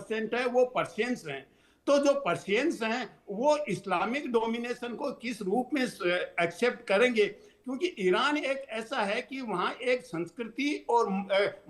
50% है वो पर्शियंस हैं। तो जो पर्शियंस हैं वो इस्लामिक डोमिनेशन को किस रूप में एक्सेप्ट करेंगे, क्योंकि ईरान एक ऐसा है कि वहाँ एक संस्कृति और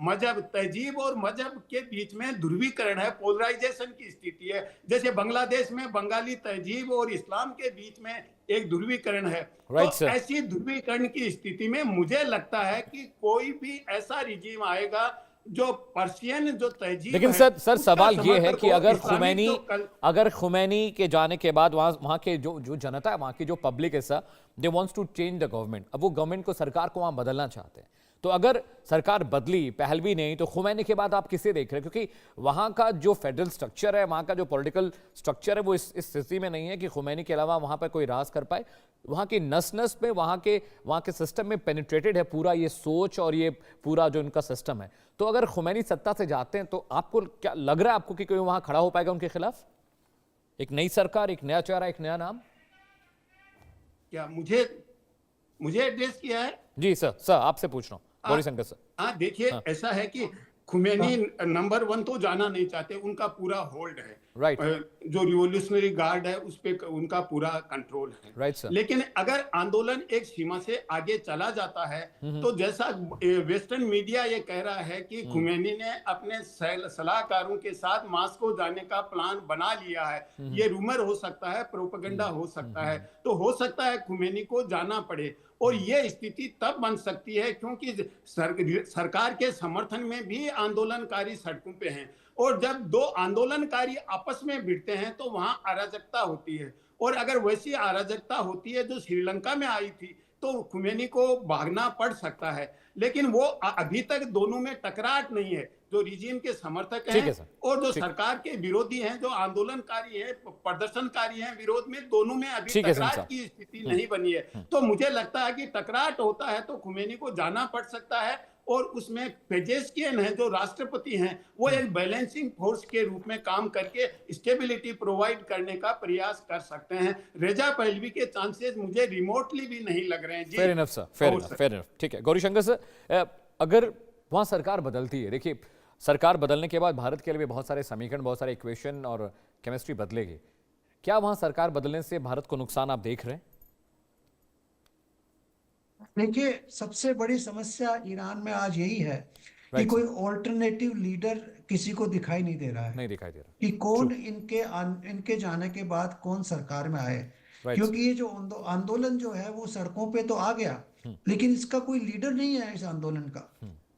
मजहब, तहजीब और मजहब के बीच में ध्रुवीकरण है, पोलराइजेशन की स्थिति है। जैसे बांग्लादेश में बंगाली तहजीब और इस्लाम के बीच में एक ध्रुवीकरण है। तो ऐसी ध्रुवीकरण की स्थिति में मुझे लगता है कि कोई भी ऐसा रिजीम आएगा जो पर्शियन जो तहजीब, लेकिन सर सवाल ये है कि अगर खुमैनी के जाने के बाद वहां के जो जनता है, वहां की जो पब्लिक है sir, they wants to change the government. अब वो गवर्नमेंट को, सरकार को वहां बदलना चाहते हैं। तो अगर सरकार बदली, पहलवी नहीं, तो खुमैनी के बाद आप किसे देख रहे हैं? क्योंकि वहां का जो फेडरल स्ट्रक्चर है, वहां का जो पॉलिटिकल स्ट्रक्चर है, वो इस स्थिति में नहीं है कि खुमैनी के अलावा वहां पर कोई राज कर पाए। वहां की नस नस में, वहां के सिस्टम में पेनिट्रेटेड है पूरा ये सोच और ये पूरा जो इनका सिस्टम है। तो अगर खुमैनी सत्ता से जाते हैं तो आपको क्या लग रहा है, आपको कि कोई वहां खड़ा हो पाएगा उनके खिलाफ? एक नई सरकार, एक नया चेहरा, एक नया नाम? क्या मुझे एड्रेस किया है? जी सर आपसे पूछ रहा हूँ, गौरीशंकर सर। हाँ देखिए, ऐसा है कि खुमैनी नंबर 1 तो जाना नहीं चाहते, उनका पूरा होल्ड है। जो रिवोल्यूशनरी गार्ड है उस पे उनका पूरा कंट्रोल है। लेकिन अगर आंदोलन एक सीमा से आगे चला जाता है तो जैसा वेस्टर्न मीडिया ये कह रहा है कि खुमैनी ने अपने सलाहकारों के साथ मॉस्को जाने का प्लान बना लिया है, ये रूमर हो सकता है, प्रोपेगेंडा हो सकता है। तो हो सकता है खुमैनी को जाना पड़े, और ये स्थिति तब बन सकती है क्योंकि सरकार के समर्थन में भी आंदोलनकारी सड़कों पे हैं, और जब दो आंदोलनकारी आपस में भिड़ते हैं तो वहां अराजकता होती है। और अगर वैसी अराजकता होती है जो श्रीलंका में आई थी तो खुमैनी को भागना पड़ सकता है। लेकिन वो अभी तक दोनों में टकराट नहीं है, जो रिजीम के समर्थक हैं और जो सरकार के विरोधी हैं, जो आंदोलनकारी हैं, प्रदर्शनकारी हैं विरोध में, दोनों में अभी टकराट की स्थिति नहीं बनी है। तो मुझे लगता है कि टकराट होता है तो खुमैनी को जाना पड़ सकता है, और उसमें पेजेस्कियन है जो राष्ट्रपति हैं, वो एक बैलेंसिंग फोर्स के रूप में काम करके स्टेबिलिटी प्रोवाइड करने का प्रयास कर सकते हैं। रेजा पहलवी के चांसेस मुझे रिमोटली भी नहीं लग रहे हैं। जी, fair enough sir, fair enough, ठीक है। गौरीशंकर सर, अगर वहां सरकार बदलती है, देखिए सरकार बदलने के बाद भारत के लिए बहुत सारे समीकरण, बहुत सारे इक्वेशन और केमिस्ट्री बदलेगी। क्या वहां सरकार बदलने से भारत को नुकसान आप देख रहे हैं? देखिए, सबसे बड़ी समस्या ईरान में आज यही है कि कोई ऑल्टरनेटिव लीडर किसी को दिखाई नहीं दे रहा है, नहीं दिखाई दे रहा कि कौन इनके जाने के बाद कौन सरकार में आए। क्योंकि ये जो आंदोलन जो है वो सड़कों पे तो आ गया, लेकिन इसका कोई लीडर नहीं है इस आंदोलन का।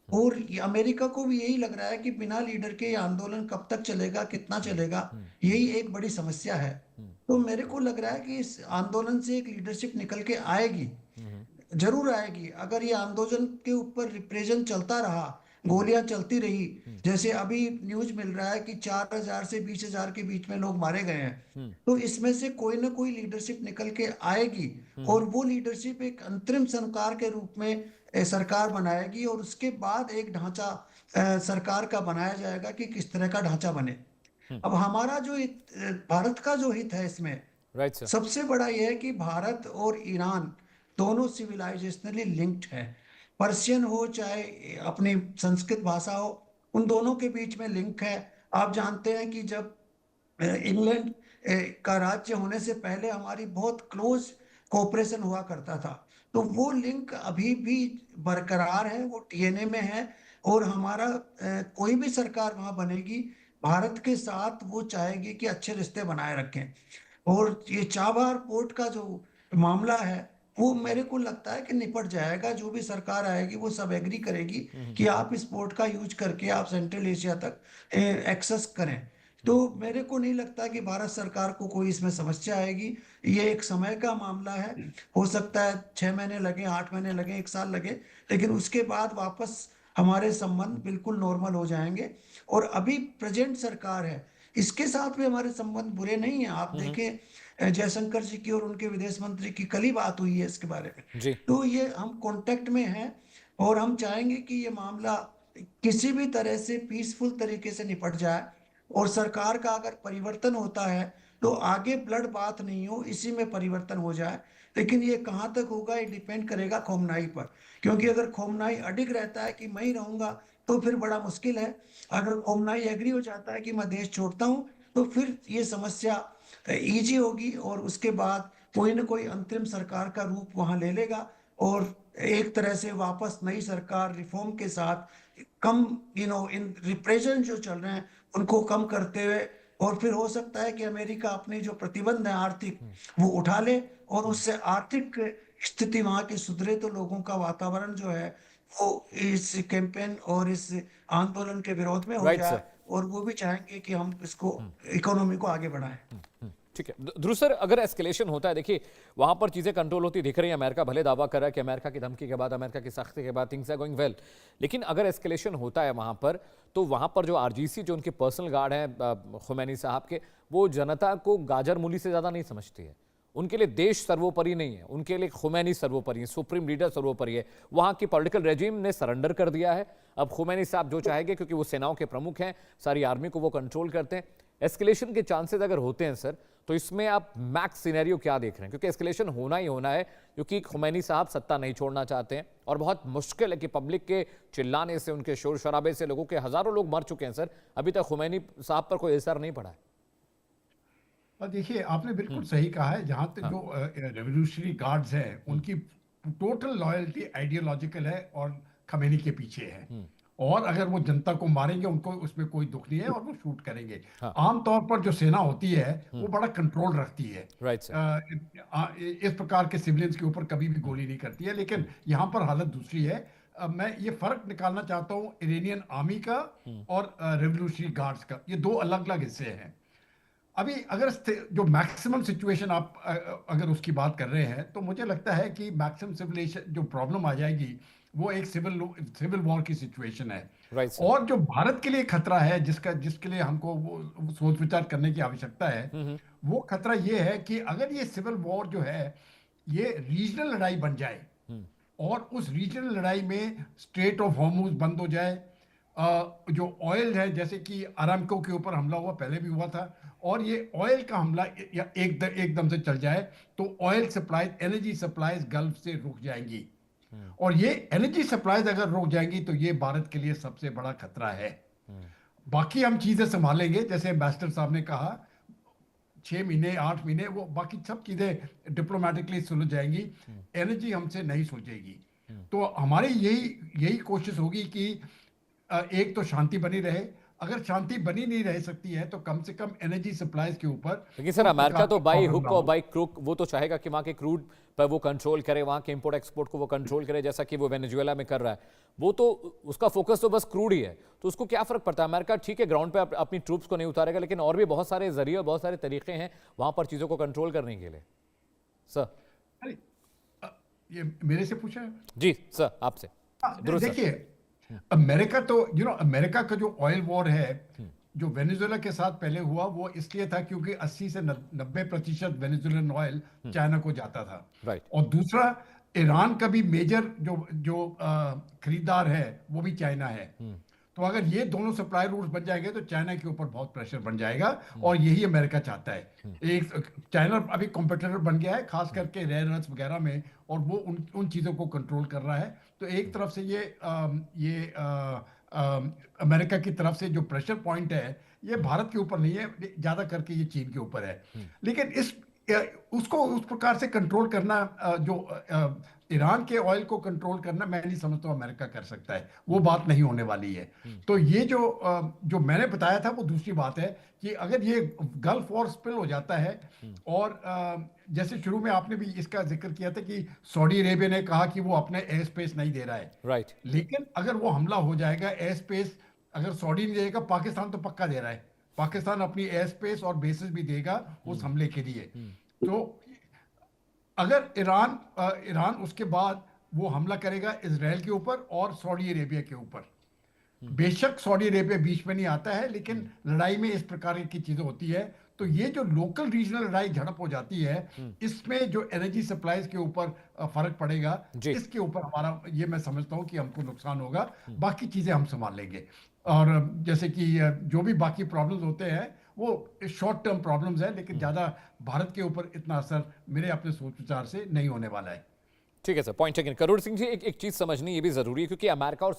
और अमेरिका को भी यही लग रहा है कि बिना लीडर के ये आंदोलन कब तक चलेगा, कितना चलेगा, यही एक बड़ी समस्या है। तो मेरे को लग रहा है कि इस आंदोलन से एक लीडरशिप निकल के आएगी, जरूर आएगी। अगर ये आंदोलन के ऊपर रिप्रेशन चलता रहा, गोलियां चलती रही, जैसे अभी न्यूज मिल रहा है कि 4000 से 20,000 के बीच में लोग मारे गए हैं, तो इसमें से कोई ना कोई लीडरशिप निकल के आएगी, और वो लीडरशिप एक अंतरिम सरकार के रूप में सरकार बनाएगी, और उसके बाद एक ढांचा सरकार का बनाया जाएगा कि किस तरह का ढांचा बने। अब हमारा जो भारत का जो हित है इसमें, सबसे बड़ा यह है कि भारत और ईरान दोनों सिविलाइजेशनली लिंक्ड है। पर्शियन हो चाहे अपनी संस्कृत भाषा हो, उन दोनों के बीच में लिंक है। आप जानते हैं कि जब इंग्लैंड का राज्य होने से पहले हमारी बहुत क्लोज कोऑपरेशन हुआ करता था, तो वो लिंक अभी भी बरकरार है, वो डीएनए में है। और हमारा कोई भी सरकार वहां बनेगी, भारत के साथ वो चाहेगी कि अच्छे रिश्ते बनाए रखें। और ये चाबहार पोर्ट का जो मामला है वो मेरे को लगता है कि निपट जाएगा। जो भी सरकार आएगी वो सब एग्री करेगी कि आप इस पोर्ट का यूज करके आप सेंट्रल एशिया तक एक्सेस करें। तो मेरे को नहीं लगता कि भारत सरकार को कोई इसमें समस्या आएगी। ये एक समय का मामला है, हो सकता है 6 महीने लगे, 8 महीने लगे, 1 साल लगे, लेकिन उसके बाद वापस हमारे संबंध बिल्कुल नॉर्मल हो जाएंगे। और अभी प्रेजेंट सरकार है, इसके साथ भी हमारे संबंध बुरे नहीं है। आप देखें, जयशंकर जी की और उनके विदेश मंत्री की कल ही बात हुई है इसके बारे में। तो ये हम कांटेक्ट में हैं, और हम चाहेंगे कि ये मामला किसी भी तरह से पीसफुल तरीके से निपट जाए, और सरकार का अगर परिवर्तन होता है तो आगे ब्लड बात नहीं हो, इसी में परिवर्तन हो जाए। लेकिन ये कहाँ तक होगा, ये डिपेंड करेगा खोमनाई पर, क्योंकि अगर खोमनाई अडिग रहता है कि मैं ही रहूंगा तो फिर बड़ा मुश्किल है। अगर खamenei एग्री हो जाता है कि मैं देश छोड़ता हूँ, तो फिर ये समस्या इजी होगी और उसके बाद कोई ना कोई अंतरिम सरकार का रूप वहां ले लेगा और एक तरह से वापस नई सरकार रिफॉर्म के साथ कम इन रिप्रेशन जो चल रहे हैं उनको कम करते हुए, और फिर हो सकता है कि अमेरिका अपने जो प्रतिबंध है आर्थिक वो उठा ले और उससे आर्थिक स्थिति वहां की सुधरे, तो लोगों का वातावरण जो है वो इस कैंपेन और इस आंदोलन के विरोध में हो राइट जाए सर। और वो भी चाहेंगे कि हम इसको इकोनॉमी को आगे बढ़ाएं। ठीक है ध्रुव सर, अगर एस्केलेशन होता है, देखिए वहां पर चीजें कंट्रोल होती दिख रही है, अमेरिका भले दावा कर रहा है कि अमेरिका की धमकी के बाद, अमेरिका की सख्ती के बाद थिंग्स आर गोइंग वेल, लेकिन अगर एस्केलेशन होता है वहां पर, तो वहां पर जो आरजीसी, जो उनके पर्सनल गार्ड हैं खुमैनी साहब के, वो जनता को गाजर मूली से ज्यादा नहीं समझती है। उनके लिए देश सर्वोपरि नहीं है, उनके लिए खुमैनी सर्वोपरि है, सुप्रीम लीडर सर्वोपरि है। वहां की पॉलिटिकल रेजिम ने सरेंडर कर दिया है। अब खुमैनी साहब जो चाहेंगे, क्योंकि वो सेनाओं के प्रमुख हैं, सारी आर्मी को वो कंट्रोल करते हैं। एस्केलेशन के चांसेस अगर होते हैं सर, तो इसमें आप मैक्स सिनेरियो क्या देख रहे हैं? क्योंकि एस्केलेशन होना ही होना है, क्योंकि खुमैनी साहब सत्ता नहीं छोड़ना चाहते हैं और बहुत मुश्किल है कि पब्लिक के चिल्लाने से, उनके शोर शराबे से लोगों के हजारों लोग मर चुके हैं सर, अभी तक खुमैनी साहब पर कोई असर नहीं पड़ा है। और देखिए, आपने बिल्कुल सही कहा है। जहां तक जो रेवोल्यूशनरी गार्ड्स हैं, उनकी टोटल लॉयल्टी आइडियोलॉजिकल है और खमेनी के पीछे है। और अगर वो जनता को मारेंगे, उनको उसमें कोई दुख नहीं है और वो शूट करेंगे। आमतौर पर जो सेना होती है वो बड़ा कंट्रोल रखती है, इस प्रकार के सिविलियंस के ऊपर कभी भी गोली नहीं करती है। लेकिन यहाँ पर हालत दूसरी है। मैं ये फर्क निकालना चाहता हूँ इरानियन आर्मी का और रेवोल्यूशनरी गार्ड्स का। ये दो अलग अलग हिस्से हैं। अभी अगर जो मैक्सिमम सिचुएशन आप अगर उसकी बात कर रहे हैं, तो मुझे लगता है कि मैक्सिमम सिविलाइजेशन जो प्रॉब्लम आ जाएगी वो एक सिविल वॉर की सिचुएशन है। और जो भारत के लिए खतरा है, जिसके लिए हमको वो सोच विचार करने की आवश्यकता है, वो खतरा ये है कि अगर ये सिविल वॉर जो है ये रीजनल लड़ाई बन जाए और उस रीजनल लड़ाई में स्ट्रेट ऑफ हॉर्मुज बंद हो जाए, जो ऑयल है, जैसे कि अरामको के ऊपर हमला हुआ, पहले भी हुआ था, और ये ऑयल का हमला या एकदम से चल जाए, तो oil supplies, energy supplies gulf से रुक जाएंगी। और ये एनर्जी सप्लाईज अगर रुक जाएंगी तो ये भारत के लिए सबसे बड़ा खतरा है। बाकी हम चीजें संभालेंगे, जैसे एम्बेसडर साहब ने कहा, 6 महीने 8 महीने, वो बाकी सब चीजें डिप्लोमेटिकली सुलझ जाएंगी। एनर्जी हमसे नहीं सुलझेगी। तो हमारी यही कोशिश होगी कि एक तो शांति बनी रहे। अगर शांति बनी नहीं रह सकती है तो कम से कम एनर्जी सप्लाईज के ऊपर। लेकिन सर अमेरिका तो बाई हुक और बाई क्रूक वो तो चाहेगा कि वहां के क्रूड पर वो कंट्रोल करे, वहां के इंपोर्ट एक्सपोर्ट को वो कंट्रोल करे, जैसा कि वो वेनेजुएला में कर रहा है। वो तो उसका फोकस तो बस क्रूड ही है, तो उसको क्या फर्क पड़ता है? अमेरिका ठीक है ग्राउंड पे अपनी ट्रूप्स को नहीं उतारेगा, लेकिन और भी बहुत सारे जरिए और बहुत सारे तरीके हैं वहां पर चीजों को कंट्रोल करने के लिए। सर ये मेरे से पूछा है? जी सर, आपसे। देखिए, अमेरिका तो अमेरिका का जो ऑयल वॉर है जो वेनेजुएला के साथ पहले हुआ, वो इसलिए था क्योंकि 80 से 90% वेनेजुएलन ऑयल चाइना को जाता था। और दूसरा, ईरान का भी मेजर जो खरीदार है वो भी चाइना है। तो अगर ये दोनों सप्लाई रूट्स बन जाएंगे तो चाइना के ऊपर बहुत प्रेशर बन जाएगा, और यही अमेरिका चाहता है। एक चाइना अभी कॉम्पिटिटर बन गया है, खास करके रेयर अर्थ वगैरह में, और वो उन चीज़ों को कंट्रोल कर रहा है। तो एक तरफ से ये अमेरिका की तरफ से जो प्रेशर पॉइंट है, ये भारत के ऊपर नहीं है, ज़्यादा करके ये चीन के ऊपर है। लेकिन उसको उस प्रकार से कंट्रोल करना, जो ईरान के ऑयल को कंट्रोल करना, मैं नहीं समझता अमेरिका कर सकता है। वो बात नहीं होने वाली है। तो ये जो मैंने बताया था वो दूसरी बात है कि अगर ये गल्फ वॉर स्पिल हो जाता है, और जैसे शुरू में आपने भी इसका जिक्र किया था कि सऊदी अरेबिया ने कहा कि वो अपने एयर स्पेस नहीं दे रहा है। लेकिन अगर वो हमला हो जाएगा, एयर स्पेस अगर सऊदी नहीं देगा, पाकिस्तान तो पक्का दे रहा है। पाकिस्तान अपनी एयर स्पेस और बेसिस भी देगा उस हमले के लिए। तो अगर ईरान उसके बाद वो हमला करेगा इजराइल के ऊपर और सऊदी अरेबिया के ऊपर। बेशक सऊदी अरेबिया बीच में नहीं आता है, लेकिन लड़ाई में इस प्रकार की चीजें होती है। तो ये जो लोकल रीजनल लड़ाई झड़प हो जाती है, इसमें जो एनर्जी सप्लाईज के ऊपर फर्क पड़ेगा, इसके ऊपर हमारा, ये मैं समझता हूँ कि हमको नुकसान होगा। बाकी चीजें हम संभाल लेंगे। और जैसे कि जो भी बाकी प्रॉब्लम्स होते हैं वो शॉर्ट टर्म प्रॉब्लम्स है, लेकिन ज़्यादा भारत के ऊपर इतना असर मेरे अपने सोच विचार से नहीं होने वाला है। ठीक है sir, point taken. Karod Singh ji, एक चीज़ समझनी ये भी ज़रूरी है, क्योंकि अमेरिका और